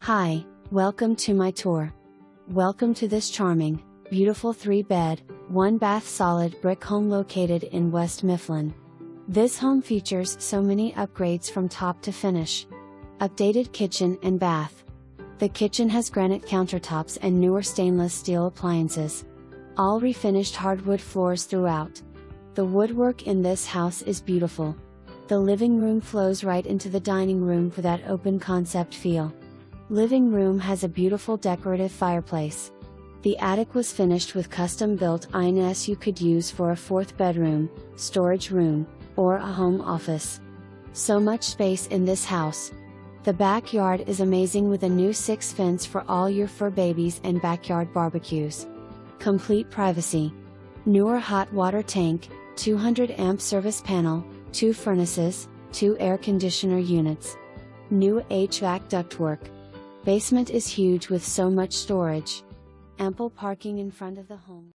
Hi, welcome to my tour. Welcome to this charming, beautiful 3-bed, 1-bath solid brick home located in West Mifflin. This home features so many upgrades from top to finish. Updated kitchen and bath. The kitchen has granite countertops and newer stainless steel appliances. All refinished hardwood floors throughout. The woodwork in this house is beautiful. The living room flows right into the dining room for that open concept feel. Living room has a beautiful decorative fireplace. The attic was finished with custom-built irons you could use for a 4th bedroom, storage room, or a home office. So much space in this house. The backyard is amazing with a new 6 fence for all your fur babies and backyard barbecues. Complete privacy. Newer hot water tank, 200 amp service panel, 2 furnaces, 2 air conditioner units. New HVAC ductwork. Basement is huge with so much storage. Ample parking in front of the home.